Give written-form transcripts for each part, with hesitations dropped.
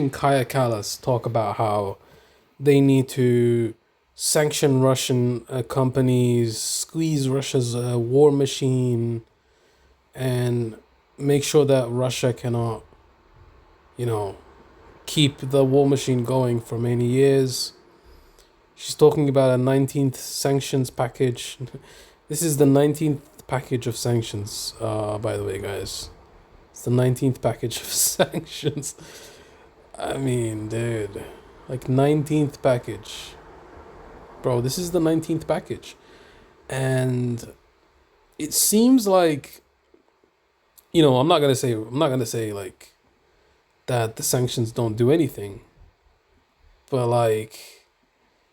watching Kaja Kallas talk about how they need to sanction Russian companies, squeeze Russia's war machine, and make sure that Russia cannot, you know, keep the war machine going for many years. She's talking about a 19th sanctions package. This is the 19th package of sanctions, by the way, guys. It's the 19th package of sanctions. I mean, dude, like 19th package. Bro, this is the 19th package. And it seems like, I'm not going to say like that the sanctions don't do anything. But like,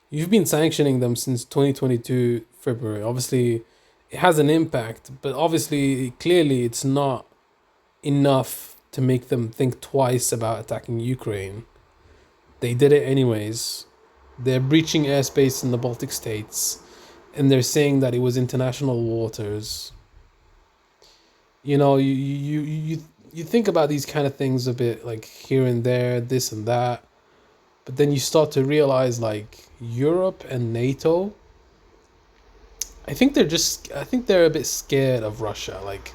you've been sanctioning them since 2022 February. Obviously, it has an impact, but obviously, clearly, it's not enough to make them think twice about attacking Ukraine. They did it anyways. They're breaching airspace in the Baltic states, and they're saying that it was international waters. You think about these kind of things a bit, like here and there, this and that, but then you start to realize like Europe and NATO. I think they're a bit scared of Russia. Like,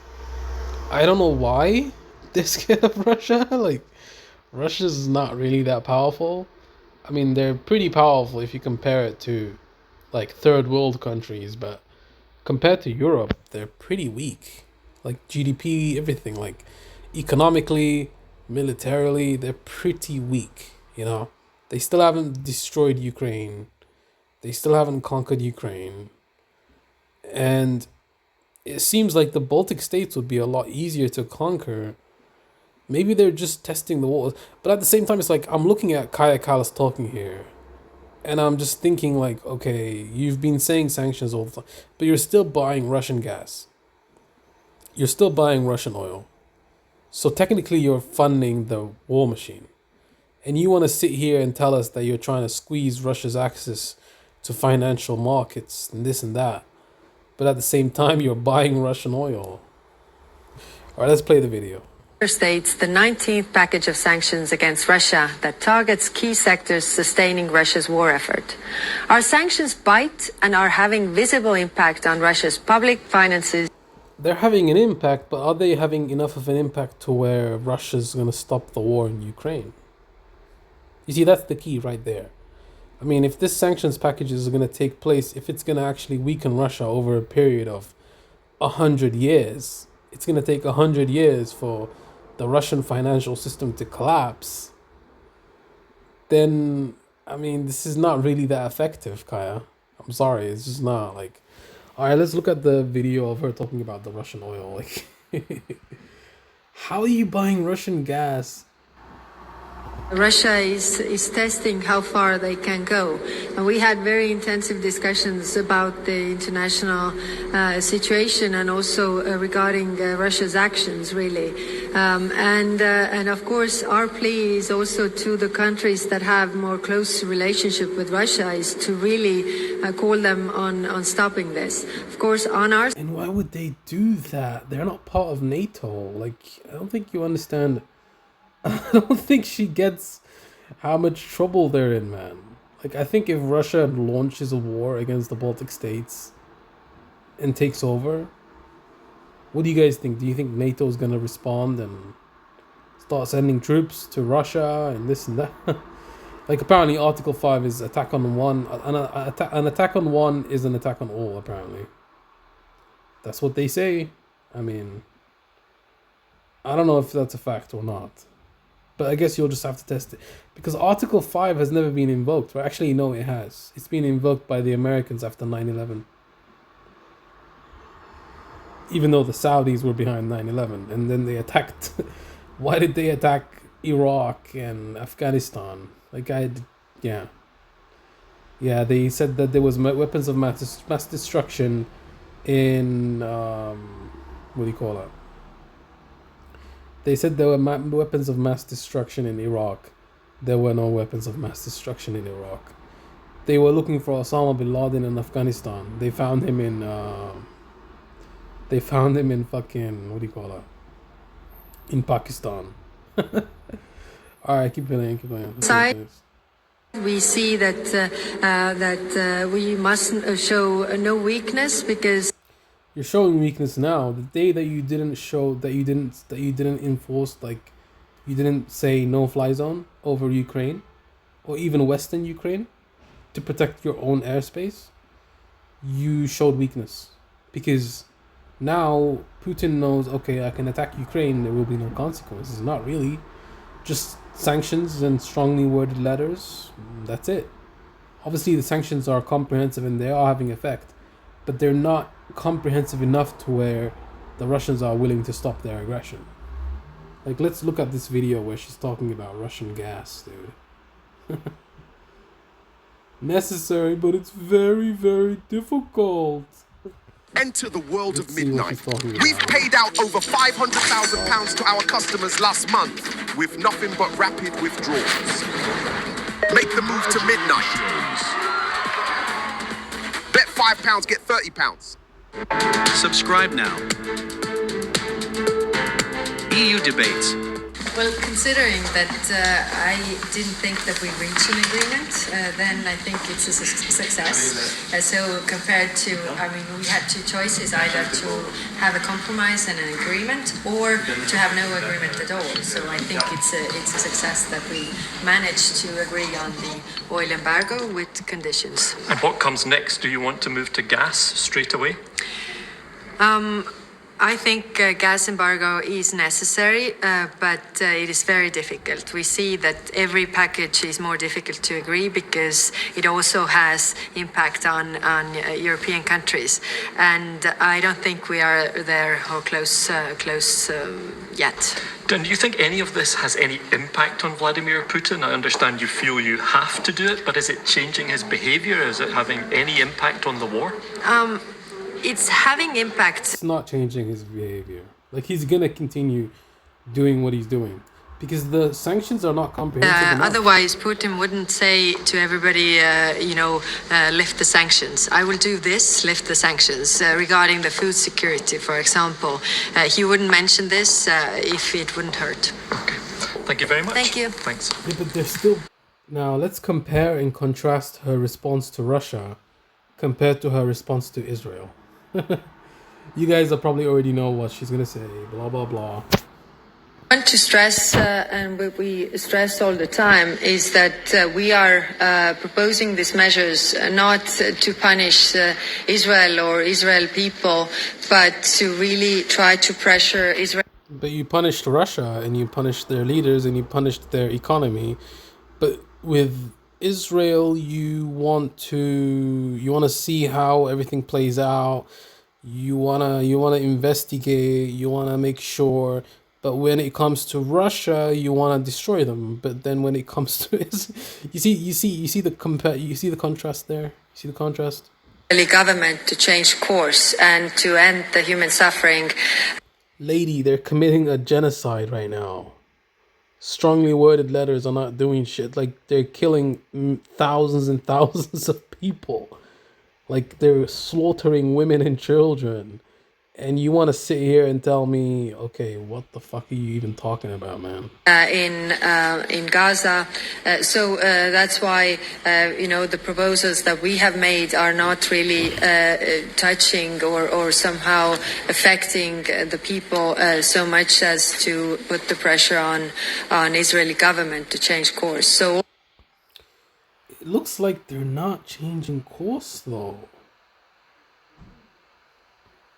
I don't know why they're scared of Russia. Like, Russia's not really that powerful. I mean, they're pretty powerful if you compare it to like third world countries, but compared to Europe, they're pretty weak. Like GDP, everything, like economically, militarily, they're pretty weak, They still haven't destroyed Ukraine. They still haven't conquered Ukraine. And it seems like the Baltic states would be a lot easier to conquer. Maybe they're just testing the waters. But at the same time, it's like I'm looking at Kaja Kallas talking here. And I'm just thinking like, okay, you've been saying sanctions all the time, but you're still buying Russian gas. You're still buying Russian oil. So technically you're funding the war machine. And you want to sit here and tell us that you're trying to squeeze Russia's access to financial markets and this and that. But at the same time, you're buying Russian oil. All right, let's play the video. States the 19th package of sanctions against Russia that targets key sectors sustaining Russia's war effort. Our sanctions bite and are having visible impact on Russia's public finances. They're having an impact, but are they having enough of an impact to where Russia's going to stop the war in Ukraine? You see, that's the key right there. I mean, if this sanctions package is going to take place, if it's going to actually weaken Russia over a period of 100 years, it's going to take 100 years for the Russian financial system to collapse, then, I mean, this is not really that effective, Kaja. I'm sorry, it's just not. Like, all right, let's look at the video of her talking about the Russian oil. Like, how are you buying Russian gas? Russia is testing how far they can go. And we had very intensive discussions about the international situation and also regarding Russia's actions, really. And of course, our plea is also to the countries that have more close relationship with Russia is to really call them on stopping this. Of course, on our... And why would they do that? They're not part of NATO. Like, I don't think you understand... I don't think she gets how much trouble they're in, man. Like, I think if Russia launches a war against the Baltic states and takes over, what do you guys think? Do you think NATO is going to respond and start sending troops to Russia and this and that? Like, apparently Article 5 is attack on one. An attack on one is an attack on all, apparently. That's what they say. I mean, I don't know if that's a fact or not. But I guess you'll just have to test it. Because Article 5 has never been invoked. Well, actually, no, it has. It's been invoked by the Americans after 9/11. Even though the Saudis were behind 9/11. And then they attacked... Why did they attack Iraq and Afghanistan? Like, yeah. Yeah, they said that there was weapons of mass destruction in... what do you call it? They said there were weapons of mass destruction in Iraq. There were no weapons of mass destruction in Iraq. They were looking for Osama bin Laden in Afghanistan. They found him in fucking, what do you call it? In Pakistan. All right, keep playing, keep playing. Side, we see that we must show no weakness because you're showing weakness now. The day that you didn't show that you didn't enforce, like you didn't say no-fly zone over Ukraine or even Western Ukraine to protect your own airspace, you showed weakness because now Putin knows, okay, I can attack Ukraine, there will be no consequences. Not really, just sanctions and strongly worded letters. That's it. Obviously, the sanctions are comprehensive and they are having effect, but they're not comprehensive enough to where the Russians are willing to stop their aggression. Like, let's look at this video where she's talking about Russian gas, dude. Necessary, but it's very, very difficult. Enter the world of midnight. We've paid out over £500,000 to our customers last month with nothing but rapid withdrawals. Make the move to midnight. Bet £5, get £30. Subscribe now. EU debates. well, considering that I didn't think that we reached an agreement, then I think it's a success. So compared to, I mean, we had two choices, either to have a compromise and an agreement, or to have no agreement at all. So I think it's a success that we managed to agree on the oil embargo with conditions. And what comes next? Do you want to move to gas straight away? I think gas embargo is necessary, but it is very difficult. We see that every package is more difficult to agree because it also has impact on European countries. And I don't think we are there or close yet. And do you think any of this has any impact on Vladimir Putin? I understand you feel you have to do it, but is it changing his behavior? Is it having any impact on the war? It's having impact. It's not changing his behavior. Like, he's gonna continue doing what he's doing because the sanctions are not comprehensive enough. Otherwise, Putin wouldn't say to everybody, lift the sanctions. I will do this, lift the sanctions. Regarding the food security, for example, he wouldn't mention this if it wouldn't hurt. Okay. Thank you very much. Thank you. Thanks. Yeah, but there's still... Now, let's compare and contrast her response to Russia compared to her response to Israel. You guys probably already know what she's gonna say, blah blah blah. I want to stress, and we stress all the time, is that we are proposing these measures not to punish Israel or Israel people, but to really try to pressure Israel. But you punished Russia and you punished their leaders and you punished their economy. But with Israel, you want to see how everything plays out. You wanna investigate. You wanna make sure. But when it comes to Russia, you wanna destroy them. But then when it comes to you see the contrast there. You see the contrast. Government to change course and to end the human suffering. Lady, they're committing a genocide right now. Strongly worded letters are not doing shit. Like, they're killing thousands and thousands of people. Like, they're slaughtering women and children. And you want to sit here and tell me, okay, what the fuck are you even talking about, man? In Gaza, so that's why the proposals that we have made are not really touching or somehow affecting the people so much as to put the pressure on Israeli government to change course. So it looks like they're not changing course, though.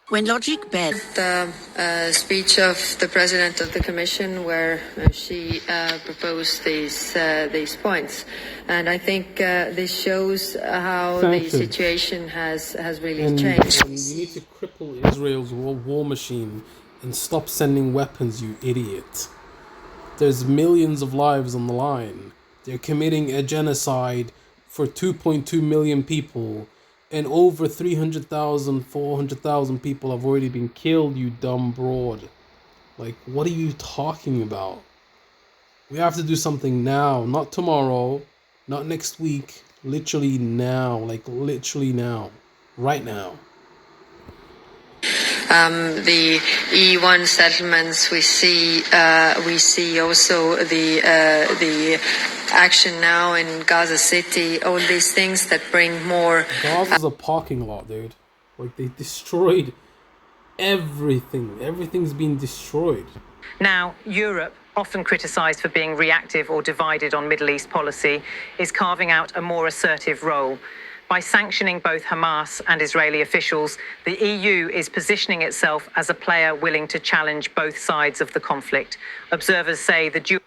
When logic bed. The speech of the president of the commission, where she proposed these points, and I think this shows how the situation has really changed. And you need to cripple Israel's war machine and stop sending weapons, you idiot. There's millions of lives on the line. They're committing a genocide for 2.2 million people. And over 300,000, 400,000 people have already been killed, you dumb broad. Like, what are you talking about? We have to do something now, not tomorrow, not next week. Literally now, like literally now, right now. the E1 settlements. We see also the action now in Gaza City. All these things that bring more. Gaza's a parking lot, dude. Like, they destroyed everything. Everything's been destroyed. Now, Europe, often criticised for being reactive or divided on Middle East policy, is carving out a more assertive role. By sanctioning both Hamas and Israeli officials, the EU is positioning itself as a player willing to challenge both sides of the conflict. Observers say the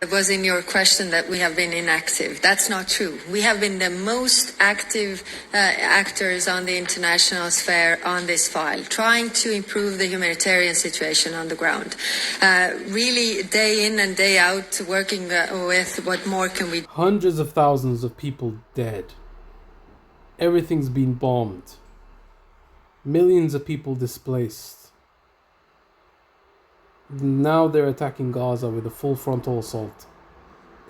It was in your question that we have been inactive. That's not true. We have been the most active actors on the international sphere on this file, trying to improve the humanitarian situation on the ground. Really, day in and day out, working with what more can we do. Hundreds of thousands of people dead. Everything's been bombed. Millions of people displaced. Now they're attacking Gaza with a full frontal assault.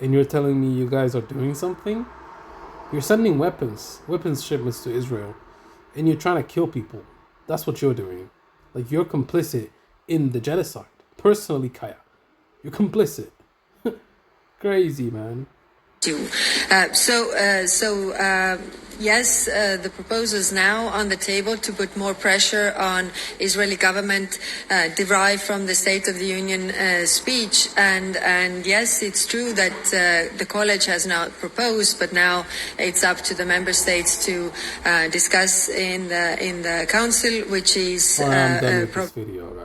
And you're telling me you guys are doing something? You're sending weapons shipments to Israel. And you're trying to kill people. That's what you're doing. Like, you're complicit in the genocide. Personally, Kaja. You're complicit. Crazy, man. Yes, the proposal is now on the table to put more pressure on Israeli government derived from the State of the Union speech. And yes, it's true that the college has now proposed, but now it's up to the member states to discuss in the council, which is I'm done with this video, right?